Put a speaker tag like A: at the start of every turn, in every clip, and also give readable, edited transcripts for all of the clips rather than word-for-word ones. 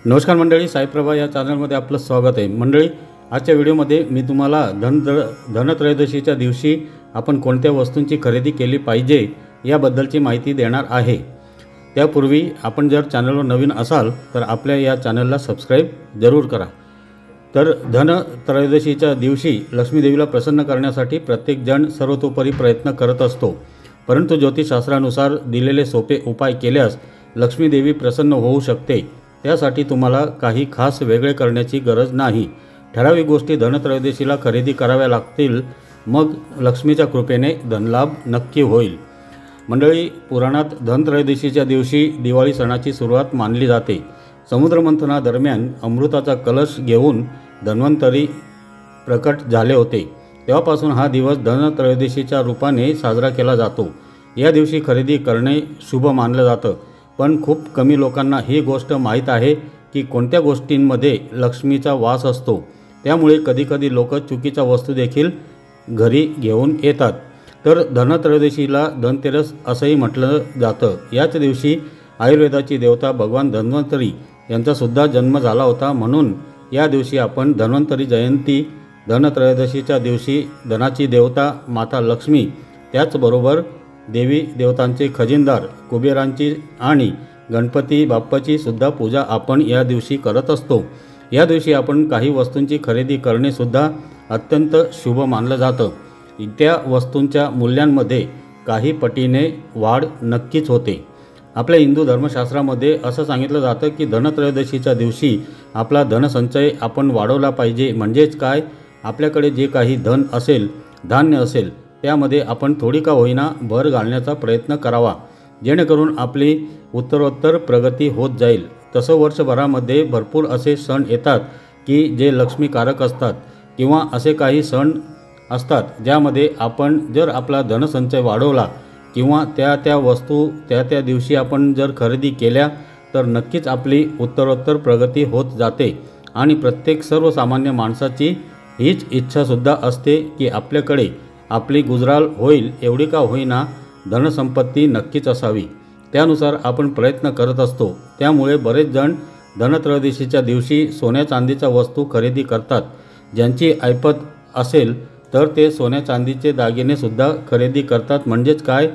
A: नमस्कार मंडळी, साईप्रभा या चॅनलमध्ये आपलं स्वागत आहे। मंडळी, आजच्या व्हिडिओमध्ये मी तुम्हाला धनत्रयोदशीच्या दिवशी आपण कोणत्या वस्तूंची खरेदी केली पाहिजे याबद्दलची माहिती देणार आहे। त्यापूर्वी आपण जर चॅनलवर नवीन असाल तर आपल्या या चॅनलला सबस्क्राइब जरूर करा। तर धनत्रयोदशीच्या दिवशी लक्ष्मी देवीला प्रसन्न करण्यासाठी प्रत्येक जण सर्वतोपरी प्रयत्न करत असतो, परंतु ज्योतिषशास्त्रानुसार दिलेले सोपे उपाय केल्यास लक्ष्मी देवी प्रसन्न होऊ शकते। त्यासाठी तुम्हाला काही खास वेगळे करण्याची गरज नाही। ठराविक गोष्टी धनत्रयोदशीला खरेदी कराव्या लागतील, मग लक्ष्मीच्या कृपेने धनलाभ नक्की होईल। मंडळी, पुराणात धनत्रयोदशीच्या दिवशी दिवाळी सणाची सुरुवात मानली जाते। समुद्रमंथनादरम्यान अमृताचा कलश घेऊन धन्वंतरी प्रकट झाले होते, तेव्हापासून हा दिवस धनत्रयोदशीच्या रूपाने साजरा केला जातो। या दिवशी खरेदी करणे शुभ मानलं जातं, पण खूप कमी लोकांना ही गोष्ट माहीत आहे की कोणत्या गोष्टींमध्ये लक्ष्मीचा वास असतो। त्यामुळे कधीकधी लोक चुकीच्या वस्तू देखील घरी घेऊन येतात। तर धनत्रयोदशीला धनतेरस असंही म्हटलं जातं। याच दिवशी आयुर्वेदाची देवता भगवान धन्वंतरी यांचासुद्धा जन्म झाला होता, म्हणून या दिवशी आपण धन्वंतरी जयंती, धनत्रयोदशीच्या दिवशी धनाची देवता माता लक्ष्मी, त्याचबरोबर देवी देवतांचे खजिनदार कुबेरांची आणि गणपती बाप्पाची सुद्धा पूजा आपण या दिवशी करत असतो। या दिवशी आपण काही वस्तूंची खरेदी करणे सुद्धा अत्यंत शुभ मानलं जातं। त्या वस्तूंच्या मूल्यांमध्ये काही पटीने वाढ नक्कीच होते। आपल्या हिंदू धर्मशास्त्रामध्ये असं सांगितलं जातं की धनत्रयोदशीच्या दिवशी आपला धनसंचय आपण वाढवला पाहिजे। म्हणजेच काय, आपल्याकडे जे काही धन असेल, धान्य असेल, त्यामध्ये आपण थोडी का होईना भर घालण्याचा प्रयत्न करावा, जेणेकरून आपली उत्तरोत्तर प्रगती होत जाईल। तसं वर्षभरामध्ये भरपूर असे सण येतात की जे लक्ष्मीकारक असतात, किंवा असे काही सण असतात ज्यामध्ये आपण जर आपला धनसंचय वाढवला किंवा त्या वस्तू त्या दिवशी आपण जर खरेदी केल्या तर नक्कीच आपली उत्तरोत्तर प्रगती होत जाते। आणि प्रत्येक सर्वसामान्य माणसाची हीच इच्छासुद्धा असते की आपल्याकडे आपली गुजराल होईल एवढी का होईना धनसंपत्ती नक्कीच असावी। त्यानुसार आपण प्रयत्न करत असतो। त्यामुळे बरेच जण धनत्रयोदशीच्या दिवशी सोन्या चांदीच्या वस्तू खरेदी करतात। ज्यांची ऐपत असेल तर ते सोन्या चांदीचे दागिने सुद्धा खरेदी करतात। म्हणजेच काय,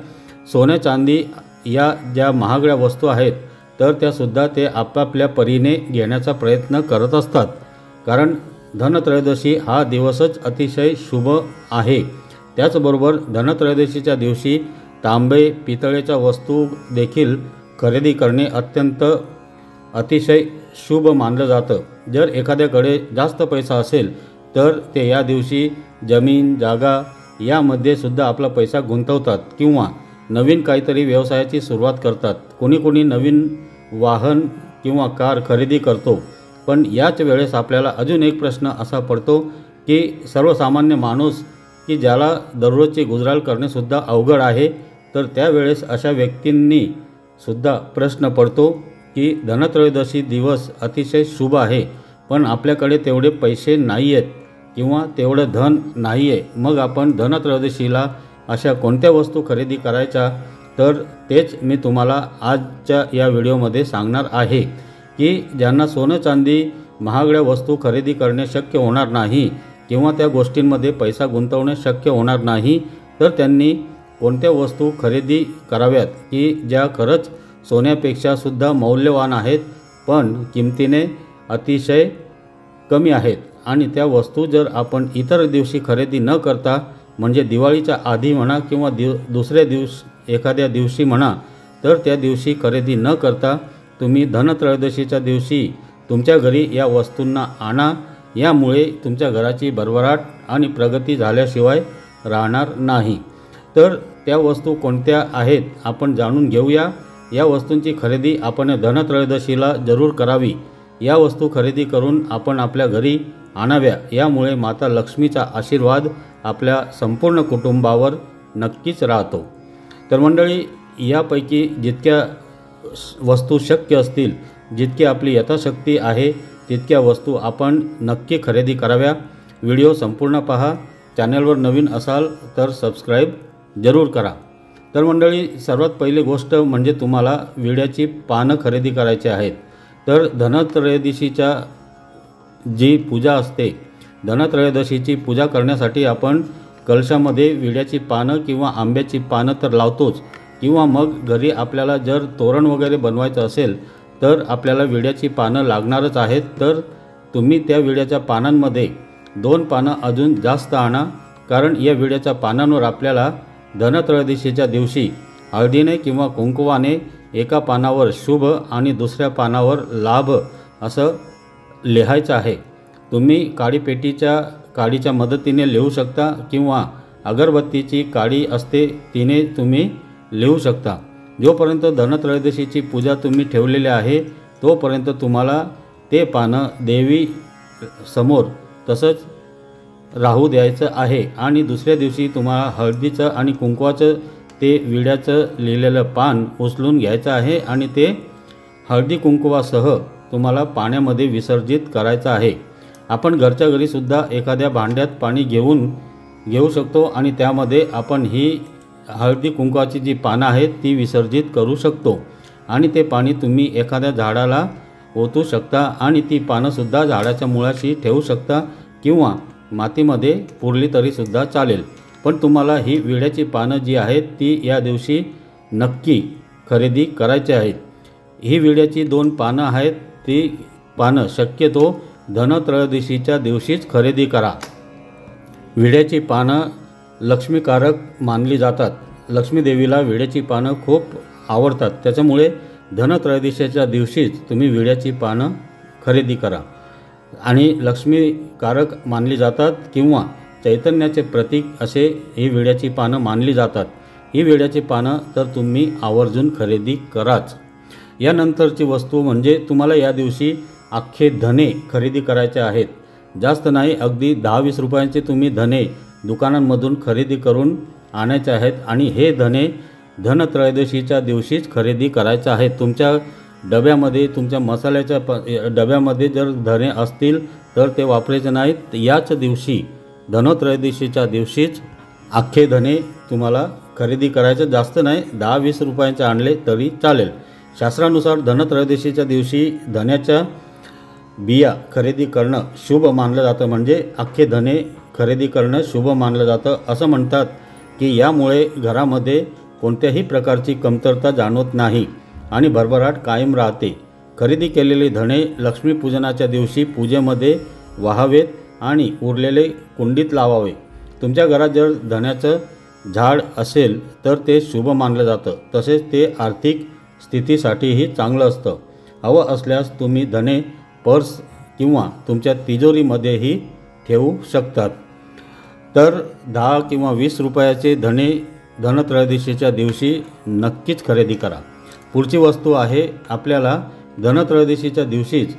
A: सोन्या चांदी या ज्या महागड्या वस्तू आहेत तर त्यासुद्धा ते आपापल्या परीने घेण्याचा प्रयत्न करत असतात, कारण धनत्रयोदशी हा दिवसच अतिशय शुभ आहे। त्याचबरोबर धनत्रयोदशीच्या दिवशी तांबे पितळेच्या वस्तू देखील खरेदी करणे अतिशय शुभ मानलं जातं। जर एखाद्याकडे जास्त पैसा असेल तर ते या दिवशी जमीन जागा यामध्ये सुद्धा आपला पैसा गुंतवतात किंवा नवीन काहीतरी व्यवसायाची सुरुवात करतात। कोणी नवीन वाहन किंवा कार खरेदी करतो। पण याच वेळेस आपल्याला अजून एक प्रश्न असा पडतो की सर्वसामान्य माणूस की ज्याला दररोजची गुजराल करणेसुद्धा अवघड आहे, तर त्यावेळेस अशा व्यक्तींनी सुद्धा प्रश्न पडतो की धनत्रयोदशी दिवस अतिशय शुभ आहे, पण आपल्याकडे तेवढे पैसे नाही आहेत किंवा तेवढं धन नाही आहे। मग आपण धनत्रयोदशीला अशा कोणत्या वस्तू खरेदी करायच्या, तर तेच मी तुम्हाला आजच्या या व्हिडिओमध्ये सांगणार आहे की ज्यांना सोनं चांदी महागड्या वस्तू खरेदी करणे शक्य होणार नाही किंवा त्या गोष्टींमध्ये पैसा गुंतवणे शक्य होणार नाही, तर त्यांनी कोणत्या वस्तू खरेदी कराव्यात की ज्या खरंच सोन्यापेक्षा सुद्धा मौल्यवान आहेत, पण किमतीने अतिशय कमी आहेत। आणि त्या वस्तू जर आपण इतर दिवशी खरेदी न करता, म्हणजे दिवाळीच्या आधी म्हणा किंवा दुसऱ्या एखाद्या दिवशी म्हणा, तर त्या दिवशी खरेदी न करता तुम्ही धनत्रयोदशीच्या दिवशी तुमच्या घरी या वस्तूंना आणा। यामुळे तुमच्या घराची भरभराट आणि प्रगती झाल्याशिवाय राहणार नाही। तर त्या वस्तू कोणत्या आहेत आपण जाणून घेऊया। या वस्तूंची खरेदी आपण धनत्रयोदशीला जरूर करावी। या वस्तू खरेदी करून आपण आपल्या घरी आणाव्या, यामुळे माता लक्ष्मीचा आशीर्वाद आपल्या संपूर्ण कुटुंबावर नक्कीच राहतो। तर मंडळी, यापैकी जितक्या वस्तू शक्य असतील, जितकी आपली यथाशक्ती आहे तितक्या वस्तू आपण नक्की खरेदी कराव्या। व्हिडिओ संपूर्ण पहा। चॅनलवर नवीन असाल तर सबस्क्राइब जरूर करा। तर मंडळी, सर्वात पहिली गोष्ट म्हणजे तुम्हाला विड्याची पानं खरेदी करायची आहेत। तर धनत्रयोदशीच्या जी पूजा असते, धनत्रयोदशीची पूजा करण्यासाठी आपण कलशामध्ये विड्याची पानं किंवा आंब्याची पानं तर लावतोच, किंवा मग घरी आपल्याला जर तोरण वगैरे बनवायचं असेल तर आपल्याला विड्याची पानं लागणारच आहेत। तर तुम्ही त्या विड्याच्या पानांमध्ये 2 पानं अजून जास्त आणा, कारण या विड्याच्या पानांवर आपल्याला धनत्रयोदशीच्या दिवशी हळदीने किंवा कुंकवाने एका पानावर शुभ आणि दुसऱ्या पानावर लाभ असं लिहायचं आहे। तुम्ही काडीच्या मदतीने लिहू शकता किंवा अगरबत्तीची काडी असते तिने तुम्ही लिहू शकता। जोपर्यंत धनत्रयोदशीची पूजा तुम्ही ठेवलेली आहे तोपर्यंत तुम्हाला ते पानं देवी समोर तसंच राहू द्यायचं आहे आणि दुसऱ्या दिवशी तुम्हाला हळदीचं आणि कुंकवाचं ते विड्याचं लिहिलेलं पान उचलून घ्यायचं आहे आणि ते हळदी कुंकवासह तुम्हाला पाण्यामध्ये विसर्जित करायचं आहे। आपण घरच्या घरीसुद्धा एखाद्या भांड्यात पाणी घेऊ शकतो आणि त्यामध्ये आपण ही हळदी कुंकवाची जी पानं आहेत ती विसर्जित करू शकतो आणि ते पाणी तुम्ही एखाद्या झाडाला ओतू शकता आणि ती पानंसुद्धा झाडाच्या मुळाशी ठेवू शकता किंवा मातीमध्ये पुरली तरीसुद्धा चालेल। पण तुम्हाला ही विड्याची पानं जी आहेत ती या दिवशी नक्की खरेदी करायची आहेत। ही विड्याची 2 पानं आहेत, ती पानं शक्यतो धनत्रयोदशीच्या दिवशीच खरेदी करा। विड्याची पानं लक्ष्मीकारक मानली जातात। लक्ष्मी देवीला विड्याची पानं खूप आवडतात, त्याच्यामुळे धनत्रयोदशीच्या दिवशीच तुम्ही विड्याची पानं खरेदी करा आणि लक्ष्मीकारक मानली जातात किंवा चैतन्याचे प्रतीक असे ही विड्याची पानं मानली जातात। ही विड्याची पानं तर तुम्ही आवर्जून खरेदी कराच। यानंतरची वस्तू म्हणजे तुम्हाला या दिवशी अख्खे धने खरेदी करायचे आहेत। जास्त नाही, अगदी 10-20 रुपयांचे तुम्ही धने दुकानांमधून खरेदी करून आणायचे आहेत आणि हे धने धनत्रयोदशीच्या दिवशीच खरेदी करायचे आहेत। तुमच्या डब्यामध्ये, तुमच्या मसाल्याच्या डब्यामध्ये जर धने असतील तर ते वापरायचे नाहीत। याच दिवशी धनत्रयोदशीच्या दिवशीच अख्खे धने तुम्हाला खरेदी करायचे, जास्त नाही, 10-20 रुपयांचे आणले तरी चालेल। शास्त्रानुसार धनत्रयोदशीच्या दिवशी धन्याच्या बिया खरेदी करणं शुभ मानलं जातं, म्हणजे अख्खे धने खरेदी करणं शुभ मानलं जातं। असं म्हणतात की यामुळे घरामध्ये कोणत्याही प्रकारची कमतरता जाणवत नाही आणि भरभराट कायम राहते। खरेदी केलेले धने लक्ष्मीपूजनाच्या दिवशी पूजेमध्ये वाहावेत आणि उरलेले कुंडीत लावावे। तुमच्या घरात जर धन्याचं झाड असेल तर ते शुभ मानलं जातं, तसेच ते आर्थिक स्थितीसाठीही चांगलं असतं। हवं असल्यास तुम्ही धने पर्स किंवा तुमच्या तिजोरीमध्येही ठेवू शकतात। तर 10 किंवा 20 रुपयाचे धने धनत्रयोदशीच्या दिवशी नक्कीच खरेदी करा। पुढची वस्तू आहे, आपल्याला धनत्रयोदशीच्या दिवशीच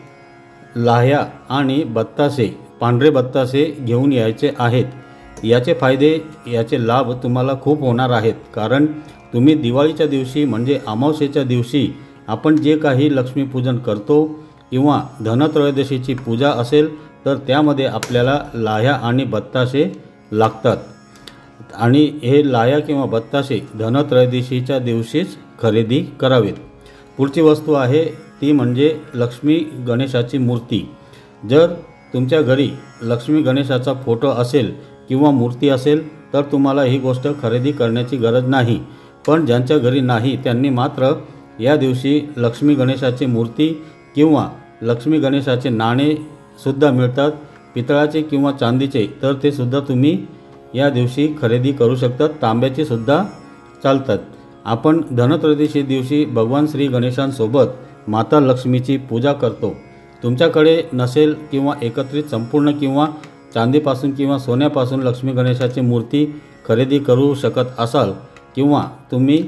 A: लाह्या आणि बत्तासे, पांढरे बत्तासे घेऊन यायचे आहेत। याचे फायदे, याचे लाभ तुम्हाला खूप होणार आहेत, कारण तुम्ही दिवाळीच्या दिवशी म्हणजे अमावस्येच्या दिवशी आपण जे काही लक्ष्मीपूजन करतो किंवा धनत्रयोदशीची पूजा असेल तर त्यामध्ये आपल्याला लाह्या आणि बत्तासे लागतात आणि हे लाह्या किंवा बत्तासे धनत्रयोदशीच्या दिवशीच खरेदी करावेत। पुढची वस्तू आहे ती म्हणजे लक्ष्मी गणेशाची मूर्ती। जर तुमच्या घरी लक्ष्मी गणेशाचा फोटो असेल किंवा मूर्ती असेल तर तुम्हाला ही गोष्ट खरेदी करण्याची गरज नाही, पण ज्यांच्या घरी नाही त्यांनी मात्र या दिवशी लक्ष्मी गणेशाची मूर्ती किंवा लक्ष्मी गणेशाचे नाणे सुद्धा मिळतात, पितळाचे किंवा चांदीचे, तर ते सुद्धा तुम्ही या दिवशी खरेदी करू शकतात। तांब्याची सुद्धा चालतात। आपण धनत्रयोदशी दिवशी भगवान श्री गणेशांसोबत माता लक्ष्मीची पूजा करतो। तुमच्याकडे नसेल किंवा एकत्रित संपूर्ण किंवा चांदीपासून किंवा सोन्यापासून लक्ष्मी गणेशाची मूर्ती खरेदी करू शकत असाल किंवा तुम्ही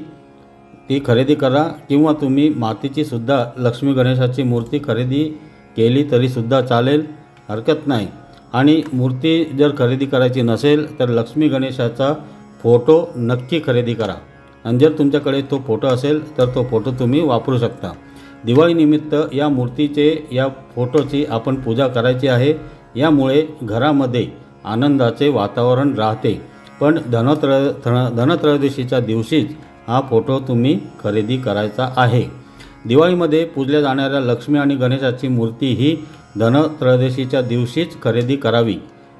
A: ती खरेदी करा किंवा तुम्ही मातीची सुद्धा लक्ष्मी गणेशाची मूर्ती खरेदी केली तरीसुद्धा चालेल, हरकत नाही। आणि मूर्ती जर खरेदी करायची नसेल तर लक्ष्मी गणेशाचा फोटो नक्की खरेदी करा आणि जर तुमच्याकडे तो फोटो असेल तर तो फोटो तुम्ही वापरू शकता। दिवाळीनिमित्त या मूर्तीचे, या फोटोची आपण पूजा करायची आहे, यामुळे घरामध्ये आनंदाचे वातावरण राहते। पण धनत्रयोदशीच्या दिवशीच हा फोटो तुम्ही खरेदी करायचा आहे। दिवाळीमध्ये पूजल्या जाणाऱ्या लक्ष्मी आणि गणेशाची मूर्ती ही धनत्रयोदशीच्या दिवशीच खरेदी करावी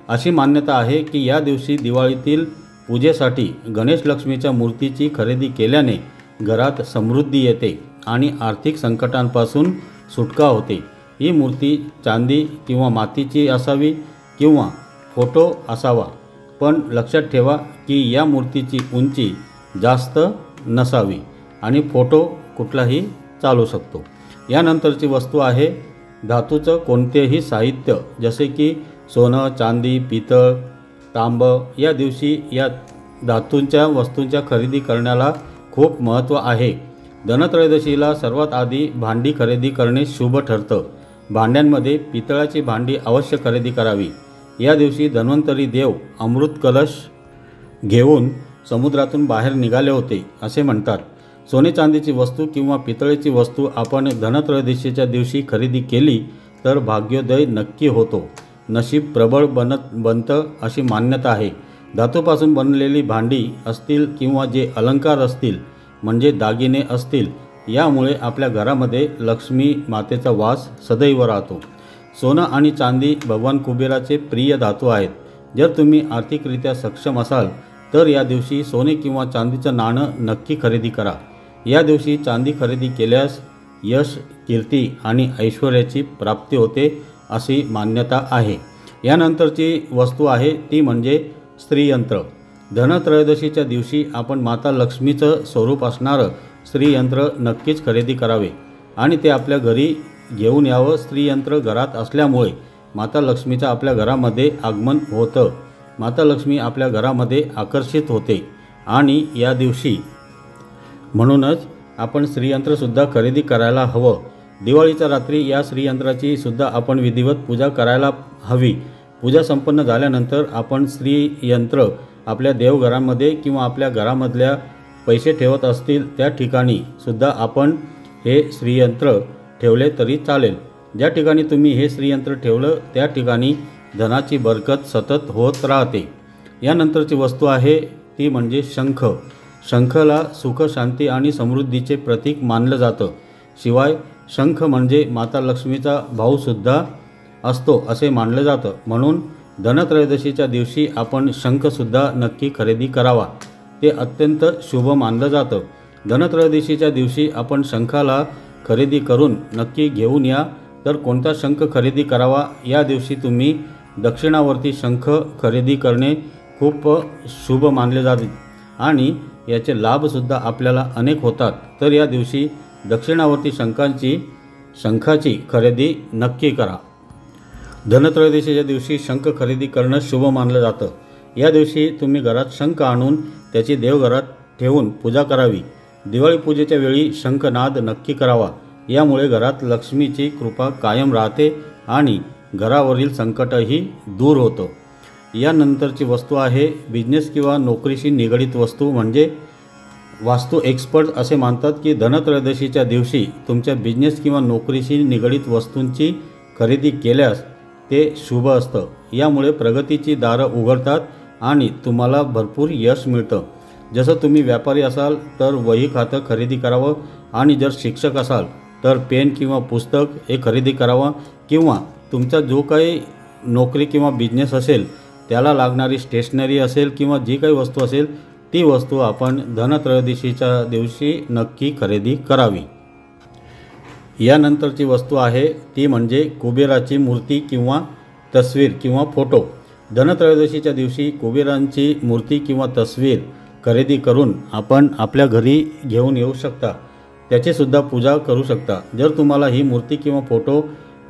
A: अशी मान्यता आहे की या दिवशी दिवाळीतील पूजेसाठी गणेश लक्ष्मीच्या मूर्तीची खरेदी केल्याने घरात समृद्धी येते आणि आर्थिक संकटांपासून सुटका होते। ही मूर्ती चांदी किंवा मातीची असावी किंवा फोटो असावा, पण लक्षात ठेवा की या मूर्तीची उंची जास्त नसावी आणि फोटो कुठलाही चालू शकतो। यानंतरची वस्तू आहे धातूचं कोणतेही साहित्य, जसे की सोनं, चांदी, पितळ, तांब। या दिवशी या धातूंच्या वस्तूंच्या खरेदी करण्याला खूप महत्त्व आहे। धनत्रयोदशीला सर्वात आधी भांडी खरेदी करणे शुभ ठरतं। भांड्यांमध्ये पितळाची भांडी अवश्य खरेदी करावी। या दिवशी धन्वंतरी देव अमृत कलश घेऊन समुद्रातून बाहेर निघाले होते असे म्हणतात। सोने चांदीची वस्तू किंवा पितळेची वस्तू आपण धनत्रयोदशीच्या दिवशी खरेदी केली तर भाग्योदय नक्की होतो, नशीब प्रबळ बनतं अशी मान्यता आहे। धातूपासून बनलेली भांडी असतील किंवा जे अलंकार असतील म्हणजे दागिने असतील, यामुळे आपल्या घरामध्ये लक्ष्मी मातेचा वास सदैव राहतो। सोनं आणि चांदी भगवान कुबेराचे प्रिय धातू आहेत। जर तुम्ही आर्थिकरित्या सक्षम असाल तर या दिवशी सोने किंवा चांदीचं नाणं नक्की खरेदी करा। या दिवशी चांदी खरेदी केल्यास यश, कीर्ती आणि ऐश्वर्याची प्राप्ती होते अशी मान्यता आहे। यानंतरची वस्तू आहे ती म्हणजे स्त्रीयंत्र। धनत्रयोदशीच्या दिवशी आपण माता लक्ष्मीचं स्वरूप असणारं स्त्रीयंत्र नक्कीच खरेदी करावे आणि ते आपल्या घरी घेऊन यावं। स्त्रीयंत्र घरात असल्यामुळे माता लक्ष्मीचं आपल्या घरामध्ये आगमन होतं, माता लक्ष्मी आपल्या घरामध्ये आकर्षित होते आणि या दिवशी म्हणूनच आपण स्त्रीयंत्रसुद्धा खरेदी करायला हवं। दिवाळीच्या रात्री या स्त्रीयंत्राची सुद्धा आपण विधिवत पूजा करायला हवी। पूजा संपन्न झाल्यानंतर आपण स्त्रीयंत्र आपल्या देवघरामध्ये किंवा आपल्या घरामधल्या पैसे ठेवत असतील त्या ठिकाणी सुद्धा आपण हे स्त्रीयंत्र ठेवले तरी चालेल। ज्या ठिकाणी तुम्ही हे स्त्रीयंत्र ठेवलं त्या ठिकाणी धनाची बरकत सतत होत राहते। यानंतरची वस्तू आहे ती म्हणजे शंख। शंखला सुख, शांती आणि समृद्धीचे प्रतीक मानलं जातं। शिवाय शंख म्हणजे माता लक्ष्मीचा भाऊसुद्धा असतो असे मानलं जातं, म्हणून धनत्रयोदशीच्या दिवशी आपण शंखसुद्धा नक्की खरेदी करावा, ते अत्यंत शुभ मानलं जातं। धनत्रयोदशीच्या दिवशी आपण शंखाला खरेदी करून नक्की घेऊन या। तर कोणता शंख खरेदी करावा? या दिवशी तुम्ही दक्षिणावर्ती शंख खरेदी करणे खूप शुभ मानले जाते आणि याचे लाभसुद्धा आपल्याला अनेक होतात। तर या दिवशी दक्षिणावर्ती शंखाची खरेदी नक्की करा। धनत्रयोदशीच्या दिवशी शंख खरेदी करणं शुभ मानलं जातं। या दिवशी तुम्ही घरात शंख आणून त्याची देवघरात ठेवून पूजा करावी। दिवाळी पूजेच्या वेळी शंखनाद नक्की करावा, यामुळे घरात लक्ष्मीची कृपा कायम राहते आणि घरावरील संकटही दूर होतं। यानंतरची वस्तू आहे बिझनेस किंवा नोकरीशी निगडित वस्तू, म्हणजे वास्तू एक्सपर्ट असे मानतात की धनत्रयोदशीच्या दिवशी तुमच्या बिझनेस किंवा नोकरीशी निगडित वस्तूंची खरेदी केल्यास ते शुभ असतं। यामुळे प्रगतीची दारं उघडतात आणि तुम्हाला भरपूर यश मिळतं। जसं तुम्ही व्यापारी असाल तर वही खातं खरेदी करावं आणि जर शिक्षक असाल तर पेन किंवा पुस्तक हे खरेदी करावं, किंवा तुमचा जो काही नोकरी किंवा बिझनेस असेल त्याला लागणारी स्टेशनरी असेल किंवा जी काही वस्तू असेल ती वस्तू आपण धनत्रयोदशीच्या दिवशी नक्की खरेदी करावी। यानंतरची वस्तू आहे ती म्हणजे कुबेराची मूर्ती किंवा तस्वीर किंवा फोटो। धनत्रयोदशीच्या दिवशी कुबेरांची मूर्ती किंवा तस्वीर खरेदी करून आपण आपल्या घरी घेऊन येऊ शकता, त्याचीसुद्धा पूजा करू शकता। जर तुम्हाला ही मूर्ती किंवा फोटो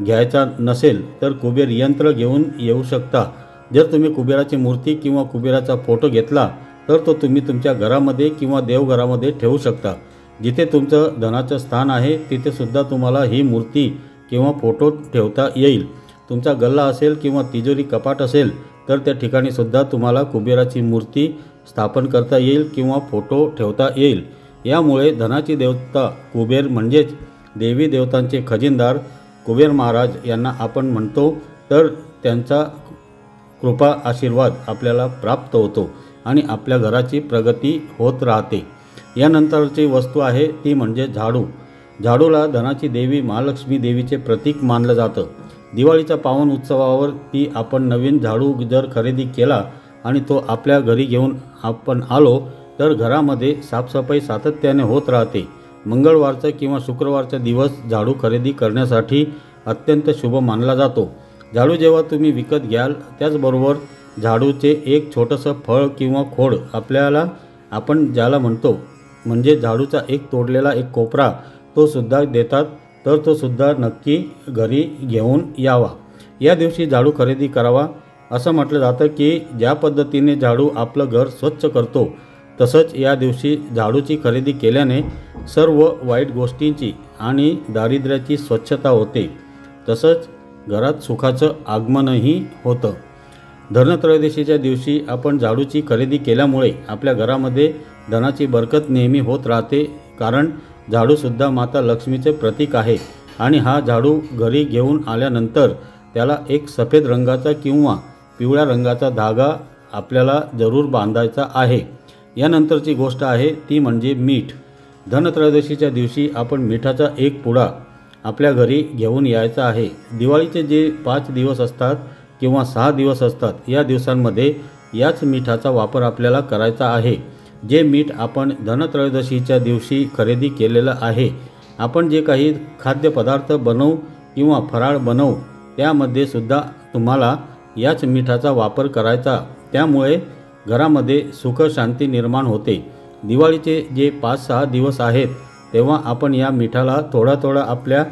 A: घ्यायचा नसेल तर कुबेर यंत्र घेऊन येऊ शकता। जर तुम्ही कुबेराची मूर्ती किंवा कुबेराचा फोटो घेतला तर तो तुम्ही तुमच्या घरामध्ये किंवा देवघरामध्ये ठेवू शकता। जिथे तुमचं धनाचं स्थान आहे तिथे सुद्धा तुम्हाला ही मूर्ती किंवा फोटो ठेवता येईल। तुमचा गल्ला असेल किंवा तिजोरी कपाट असेल तर त्या ठिकाणी सुद्धा तुम्हाला कुबेराची मूर्ती स्थापन करता येईल किंवा फोटो ठेवता येईल। यामुळे धनाची देवता कुबेर म्हणजेच देवी देवतांचे खजिनदार कुबेर महाराज यांना आपण म्हणतो, तर त्यांचा कृपा आशीर्वाद आपल्याला प्राप्त होतो आणि आपल्या घराची प्रगती होत राहते। यानंतरची वस्तू आहे ती म्हणजे झाडू। झाडूला धनाची देवी महालक्ष्मी देवीचे प्रतीक मानलं जातं। दिवाळीच्या पावन उत्सवावर ती आपण नवीन झाडू जर खरेदी केला आणि तो आपल्या घरी घेऊन आपण आलो तर घरामध्ये साफसफाई सातत्याने होत राहते। मंगळवारचा किंवा शुक्रवारचा दिवस झाडू खरेदी करण्यासाठी अत्यंत शुभ मानला जातो। झाडू जेव्हा तुम्ही विकत घ्याल त्याचबरोबर झाडूचे एक छोटंसं फळ किंवा खोड आपल्याला आपण ज्याला म्हणतो म्हणजे झाडूचा एक तोडलेला एक कोपरा तो सुद्धा देतात, तर तो सुद्धा नक्की घरी घेऊन यावा। या दिवशी झाडू खरेदी करावा। असं म्हटलं जातं की ज्या पद्धतीने झाडू आपलं घर स्वच्छ करतो तसंच या दिवशी झाडूची खरेदी केल्याने सर्व वाईट गोष्टींची आणि दारिद्र्याची स्वच्छता होते, तसंच घरात सुखाचं आगमनही होतं। धनत्रयोदशीच्या दिवशी आपण झाडूची खरेदी केल्यामुळे आपल्या घरामध्ये धनाची बरकत नेहमी होत राहते, कारण झाडूसुद्धा माता लक्ष्मीचे प्रतीक आहे आणि हा झाडू घरी घेऊन आल्यानंतर त्याला एक सफेद रंगाचा किंवा पिवळ्या रंगाचा धागा आपल्याला जरूर बांधायचा आहे। यानंतरची गोष्ट आहे ती म्हणजे मीठ। धनत्रयोदशीच्या दिवशी आपण मिठाचा एक पुडा आपल्या घरी घेऊन यायचा आहे। दिवाळीचे जे 5 दिवस असतात किंवा 6 दिवस असतात या दिवसांमध्ये याच मिठाचा वापर आपल्याला करायचा आहे। जे मीठ आपण धनत्रयोदशीच्या दिवशी खरेदी केलेलं आहे, आपण जे काही खाद्यपदार्थ बनवू किंवा फराळ बनवू त्यामध्ये सुद्धा तुम्हाला याच मिठाचा वापर करायचा, त्यामुळे घरामध्ये सुख शांती निर्माण होते। दिवाळीचे जे 5-6 दिवस आहेत तेव्हा आपण या मिठाला थोडा थोडा आपल्या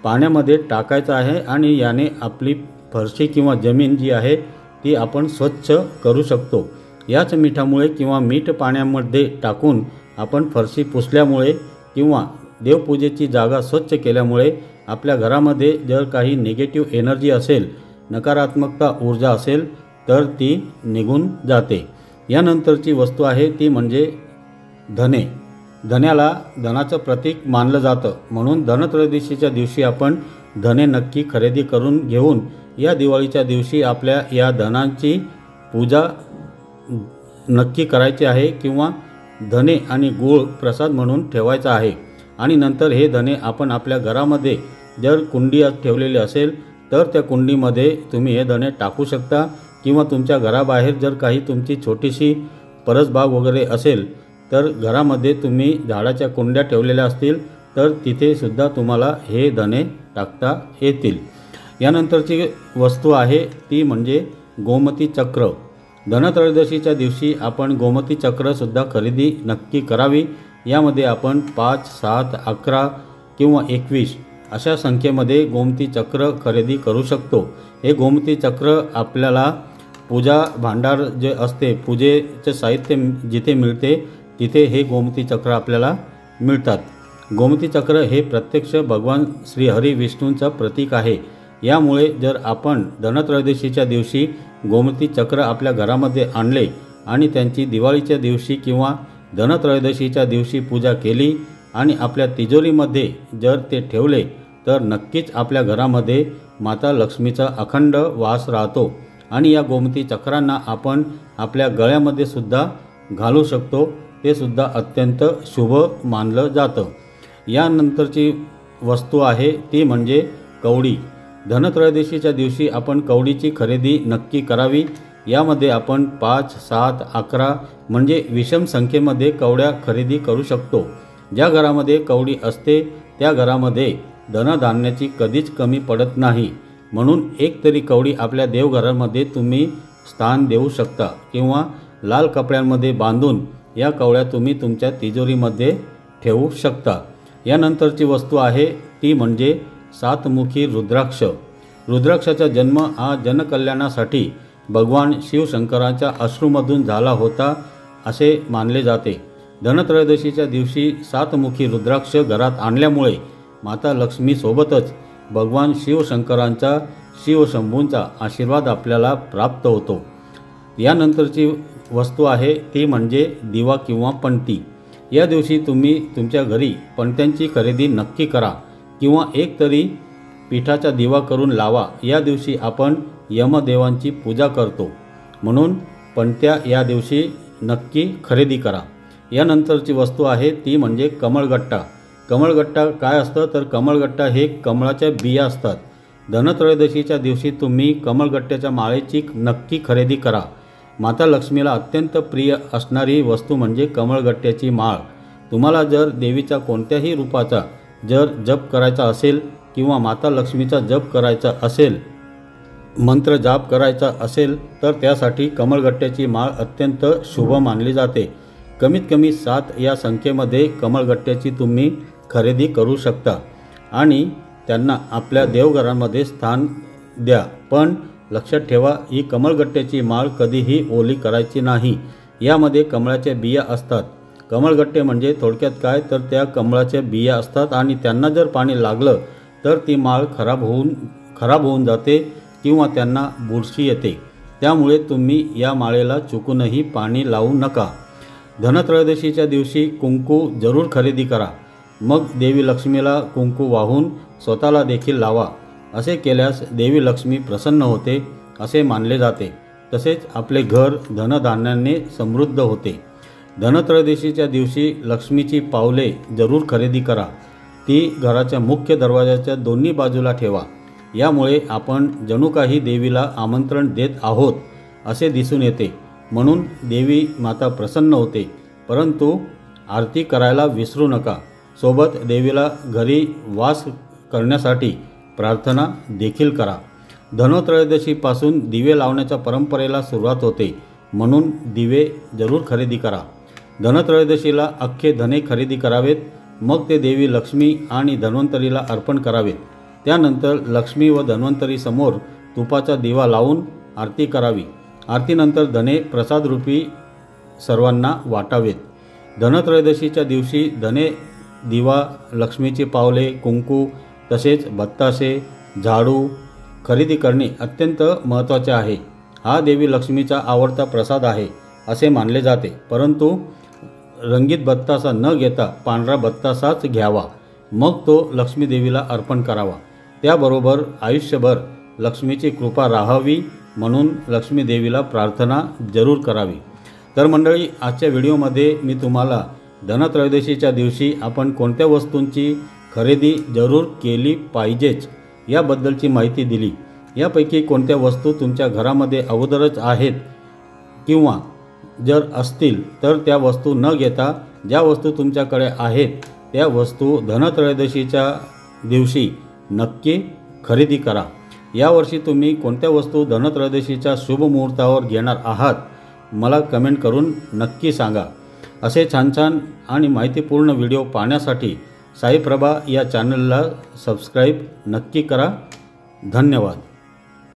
A: पाण्यामध्ये टाकायचं आहे आणि याने आपली फरशी किंवा जमीन जी आहे ती आपण स्वच्छ करू शकतो। याच मिठामुळे किंवा मीठ पाण्यामध्ये टाकून आपण फरशी पुसल्यामुळे किंवा देवपूजेची जागा स्वच्छ केल्यामुळे आपल्या घरामध्ये जर काही निगेटिव्ह एनर्जी असेल, नकारात्मकता ऊर्जा असेल तर ती निघून जाते। यानंतरची वस्तू आहे ती म्हणजे धने। धन्याला धनाचं प्रतीक मानलं जातं, म्हणून धनत्रयोदशीच्या दिवशी आपण धने नक्की खरेदी करून घेऊन या दिवाळीच्या दिवशी आपल्या या धनाची पूजा नक्की करायची आहे किंवा धने आणि गूळ प्रसाद म्हणून ठेवायचा आहे। आणि नंतर हे धने आपण आपल्या घरामध्ये जर कुंडी ठेवलेली असेल तर त्या कुंडीमध्ये तुम्ही हे धने टाकू शकता, किंवा तुमच्या घराबाहेर जर काही तुमची छोटीशी परसबाग वगैरे असेल तर घरामध्ये तुम्ही झाडाच्या कुंड्या ठेवलेल्या असतील तर तिथे सुद्धा तुम्हाला हे धने टाकता येतील। यानंतरची वस्तू आहे ती म्हणजे गोमती चक्र। धनत्रयोदशीच्या दिवशी आपण गोमती चक्रसुद्धा खरेदी नक्की करावी। यामध्ये आपण 5, 7, 11 किंवा 21 अशा संख्येमध्ये गोमती चक्र खरेदी करू शकतो। हे गोमती चक्र आपल्याला पूजा भांडार जे असते, पूजेचे साहित्य जिथे मिळते तिथे हे गोमती चक्र आपल्याला मिळतात। गोमती चक्र हे प्रत्यक्ष भगवान श्री हरी विष्णूंचं प्रतीक आहे। यामुळे जर आपण धनत्रयोदशीच्या दिवशी गोमती चक्र आपल्या घरामध्ये आणले आणि त्यांची दिवाळीच्या दिवशी किंवा धनत्रयोदशीच्या दिवशी पूजा केली आणि आपल्या तिजोरीमध्ये जर ते ठेवले तर नक्कीच आपल्या घरामध्ये माता लक्ष्मीचा अखंड वास राहतो। आणि या गोमती चक्रांना आपण आपल्या गळ्यामध्ये सुद्धा घालू शकतो, ते सुद्धा अत्यंत शुभ मानलं जातं। यानंतरची वस्तू आहे ती म्हणजे कवडी। धनत्रयोदशीच्या दिवशी आपण कवडीची खरेदी नक्की करावी। यामध्ये आपण 5, 7, 11 म्हणजे विषम संख्येमध्ये कवड्या खरेदी करू शकतो। ज्या घरामध्ये कवडी असते त्या घरामध्ये धनधान्याची कधीच कमी पडत नाही, म्हणून एक तरी कवडी आपल्या देवघरामध्ये तुम्ही स्थान देऊ शकता किंवा लाल कपड्यांमध्ये बांधून या कवड्या तुम्ही तुमच्या तिजोरीमध्ये ठेवू शकता। यानंतरची वस्तू आहे ती म्हणजे 7मुखी रुद्राक्ष। रुद्राक्षाचा जन्म हा जनकल्याणासाठी भगवान शिवशंकरांच्या अश्रूमधून झाला होता असे मानले जाते। धनत्रयोदशीच्या दिवशी 7मुखी रुद्राक्ष घरात आणल्यामुळे माता लक्ष्मीसोबतच भगवान शिवशंकरांचा शिवशंभूंचा आशीर्वाद आपल्याला प्राप्त होतो। यानंतरची वस्तू आहे ती म्हणजे दिवा किंवा पणती। या दिवशी तुम्ही तुमच्या घरी पणत्यांची खरेदी नक्की करा किंवा एक तरी पिठाचा दिवा करून लावा। या दिवशी आपण यमदेवांची पूजा करतो, म्हणून पणत्या या दिवशी नक्की खरेदी करा। यानंतरची वस्तू आहे ती म्हणजे कमळगट्टा। कमळगट्टा काय असतं तर कमळगट्टा हे कमळाच्या बिया असतात। धनत्रयोदशीच्या दिवशी तुम्ही कमळगट्ट्याच्या माळेची नक्की खरेदी करा। माता लक्ष्मीला अत्यंत प्रिय असणारी वस्तू म्हणजे कमळगट्ट्याची माळ। तुम्हाला जर देवीच्या कोणत्याही रूपाचा जर जप करायचा असेल किंवा माता लक्ष्मीचा जप करायचा असेल, मंत्र जाप करायचा असेल तर त्यासाठी कमळगट्ट्याची माळ अत्यंत शुभ मानली जाते। कमीत कमी 7 या संख्येमध्ये कमळगट्ट्याची तुम्ही खरेदी करू शकता आणि त्यांना आपल्या देवघरामध्ये स्थान द्या। पण लक्षात ठेवा, ही कमळगट्ट्याची माळ कधीही ओली करायची नाही। यामध्ये कमळाच्या बिया असतात। कमळगट्टे म्हणजे थोडक्यात काय तर त्या कमळाच्या बिया असतात आणि त्यांना जर पाणी लागलं तर ती माळ खराब होऊन जाते किंवा त्यांना बुरशी येते। त्यामुळे तुम्ही या माळेला चुकूनही पाणी लावू नका। धनत्रयोदशीच्या दिवशी कुंकू जरूर खरेदी करा। मग देवी लक्ष्मीला कुंकू वाहून स्वतःला देखील लावा। असे केल्यास देवी लक्ष्मी प्रसन्न होते असे मानले जाते। तसेच आपले घर धनधान्याने समृद्ध होते। धनत्रयोदशीच्या दिवशी लक्ष्मीची पावले जरूर खरेदी करा। ती घराच्या मुख्य दरवाजाच्या दोन्ही बाजूला ठेवा। यामुळे आपण जणू काही देवीला आमंत्रण देत आहोत असे दिसून येते, म्हणून देवी माता प्रसन्न होते। परंतु आरती करायला विसरू नका। सोबत देवीला घरी वास करण्यासाठी प्रार्थना देखील करा। धनत्रयोदशीपासून दिवे लावण्याच्या परंपरेला सुरुवात होते, म्हणून दिवे जरूर खरेदी करा। धनत्रयोदशीला अख्खे धने खरेदी करावेत, मग ते देवी लक्ष्मी आणि धन्वंतरीला अर्पण करावेत। त्यानंतर लक्ष्मी व धन्वंतरी समोर तुपाचा दिवा लावून आरती करावी। आरतीनंतर धने प्रसाद रूपी सर्वांना वाटावेत। धनत्रयोदशीच्या दिवशी धने, दिवा, लक्ष्मीची पावले, कुंकू तसेच बत्तासे, झाडू खरेदी करणे अत्यंत महत्त्वाचे आहे। हा देवी लक्ष्मीचा आवडता प्रसाद आहे असे मानले जाते। परंतु रंगीत बत्तासा न घेता पांढरा बत्तासाच घ्यावा, मग तो लक्ष्मी देवीला अर्पण करावा। त्याबरोबर आयुष्यभर लक्ष्मीची कृपा राहावी म्हणून लक्ष्मी देवीला प्रार्थना जरूर करावी। तर मंडळी, आजच्या व्हिडिओमध्ये मी तुम्हाला धनत्रयोदशीच्या दिवशी आपण कोणत्या वस्तूंची खरेदी जरूर केली पाहिजेच याबद्दलची माहिती दिली। यापैकी कोणत्या वस्तू तुमच्या घरामध्ये अगोदरच आहेत किंवा जर असतील तर त्या वस्तू न घेता ज्या वस्तू तुमच्याकडे आहेत त्या वस्तू धनत्रयोदशीच्या दिवशी नक्की खरेदी करा। यावर्षी तुम्ही कोणत्या वस्तू धनत्रयोदशीच्या शुभ मुहूर्तावर घेणार आहात मला कमेंट करून नक्की सांगा। असे छान छान आणि माहितीपूर्ण व्हिडिओ पाहण्यासाठी साई प्रभा या चॅनलला सबस्क्राईब नक्की करा। धन्यवाद।